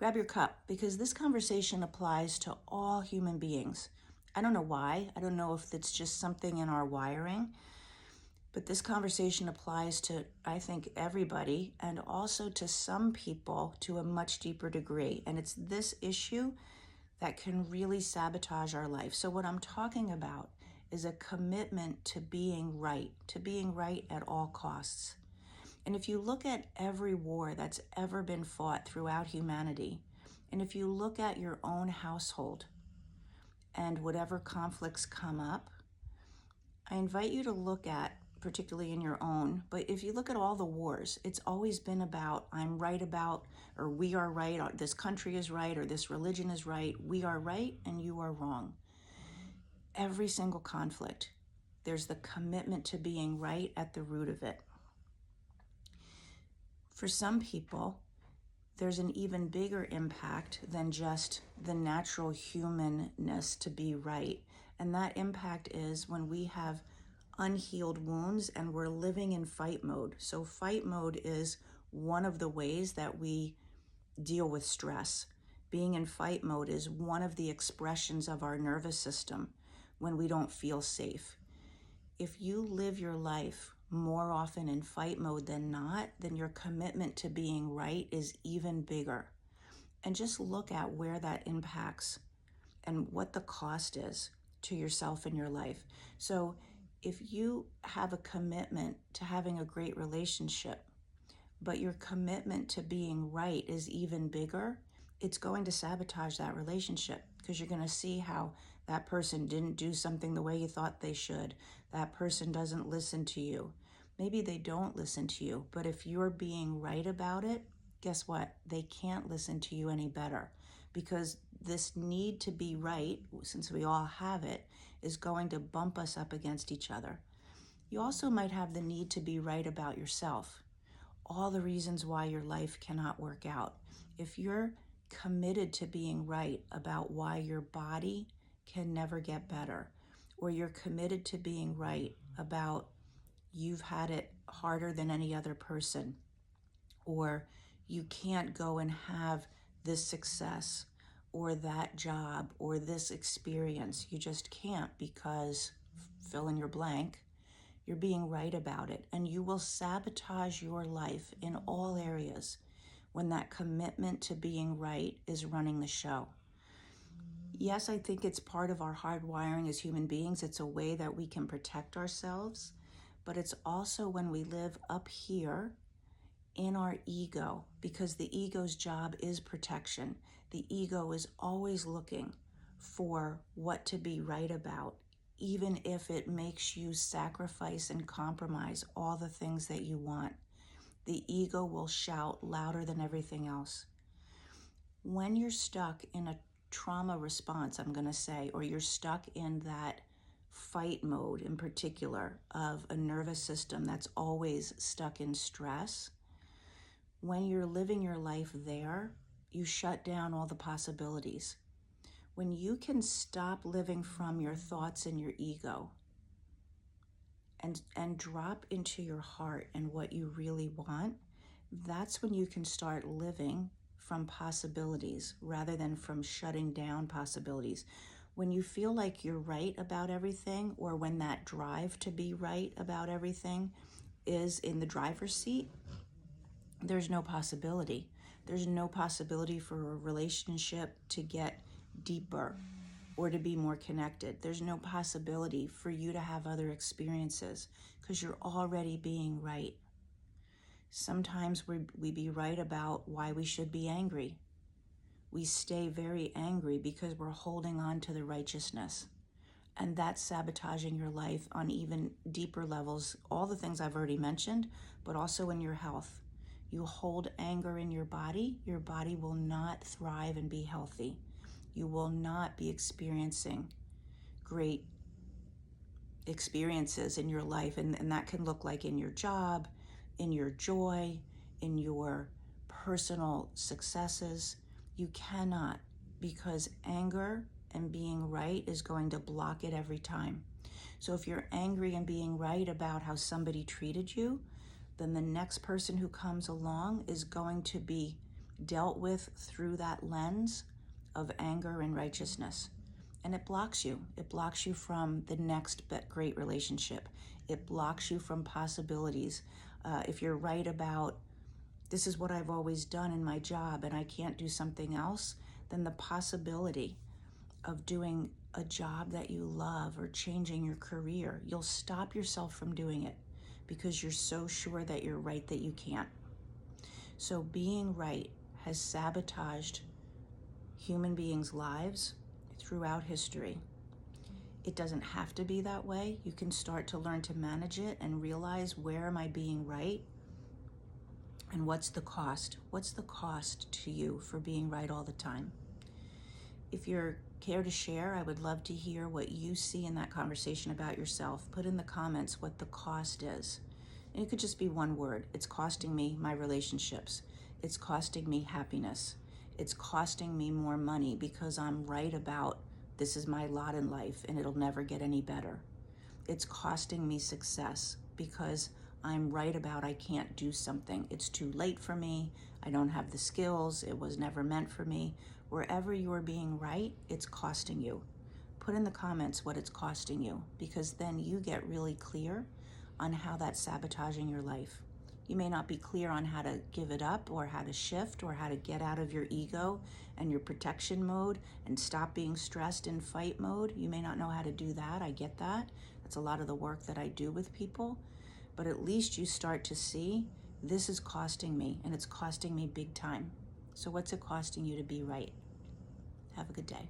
grab your cup, because this conversation applies to all human beings. I don't know why. I don't know if it's just something in our wiring, but this conversation applies to, I think, everybody, and also to some people to a much deeper degree. And it's this issue that can really sabotage our life. So what I'm talking about is a commitment to being right at all costs. And if you look at every war that's ever been fought throughout humanity, and if you look at your own household and whatever conflicts come up, I invite you to look at, particularly in your own, but if you look at all the wars, it's always been about, I'm right about, or we are right, or this country is right, or this religion is right, we are right and you are wrong. Every single conflict, there's the commitment to being right at the root of it. For some people, there's an even bigger impact than just the natural humanness to be right. And that impact is when we have unhealed wounds and we're living in fight mode. So fight mode is one of the ways that we deal with stress. Being in fight mode is one of the expressions of our nervous system when we don't feel safe. If you live your life more often in fight mode than not, then your commitment to being right is even bigger. And just look at where that impacts and what the cost is to yourself and your life. So if you have a commitment to having a great relationship, but your commitment to being right is even bigger, it's going to sabotage that relationship, because you're going to see how that person didn't do something the way you thought they should. That person doesn't listen to you. Maybe they don't listen to you, but if you're being right about it, guess what? They can't listen to you any better, because this need to be right, since we all have it, is going to bump us up against each other. You also might have the need to be right about yourself. All the reasons why your life cannot work out. If you're committed to being right about why your body can never get better, or you're committed to being right about you've had it harder than any other person, or you can't go and have this success or that job or this experience, you just can't because fill in your blank, you're being right about it, and you will sabotage your life in all areas when that commitment to being right is running the show. Yes, I think it's part of our hardwiring as human beings. It's a way that we can protect ourselves, but it's also when we live up here in our ego, because the ego's job is protection. The ego is always looking for what to be right about, even if it makes you sacrifice and compromise all the things that you want. The ego will shout louder than everything else. When you're stuck in a trauma response, I'm going to say, or you're stuck in that fight mode in particular of a nervous system that's always stuck in stress, when you're living your life there, you shut down all the possibilities. When you can stop living from your thoughts and your ego and drop into your heart and what you really want, that's when you can start living from possibilities rather than from shutting down possibilities. When you feel like you're right about everything, or when that drive to be right about everything is in the driver's seat, there's no possibility. There's no possibility for a relationship to get deeper or to be more connected. There's no possibility for you to have other experiences because you're already being right. Sometimes we be right about why we should be angry. We stay very angry because we're holding on to the righteousness. And that's sabotaging your life on even deeper levels. All the things I've already mentioned, but also in your health. You hold anger in your body will not thrive and be healthy. You will not be experiencing great experiences in your life. And that can look like in your job, in your joy, in your personal successes. You cannot, because anger and being right is going to block it every time. So if you're angry and being right about how somebody treated you, then the next person who comes along is going to be dealt with through that lens of anger and righteousness. And it blocks you. It blocks you from the next great relationship. It blocks you from possibilities. If you're right about, this is what I've always done in my job and I can't do something else, then the possibility of doing a job that you love or changing your career, you'll stop yourself from doing it because you're so sure that you're right that you can't. So being right has sabotaged human beings' lives throughout history. It doesn't have to be that way. You can start to learn to manage it and realize, where am I being right? And what's the cost? What's the cost to you for being right all the time? If you're care to share, I would love to hear what you see in that conversation about yourself. Put in the comments what the cost is. And it could just be one word. It's costing me my relationships. It's costing me happiness. It's costing me more money because I'm right about this is my lot in life and it'll never get any better. It's costing me success because I'm right about I can't do something. It's too late for me. I don't have the skills. It was never meant for me. Wherever you're being right, it's costing you. Put in the comments what it's costing you, because then you get really clear on how that's sabotaging your life. You may not be clear on how to give it up or how to shift or how to get out of your ego and your protection mode and stop being stressed in fight mode. You may not know how to do that. I get that. That's a lot of the work that I do with people. But at least you start to see, this is costing me, and it's costing me big time. So what's it costing you to be right? Have a good day.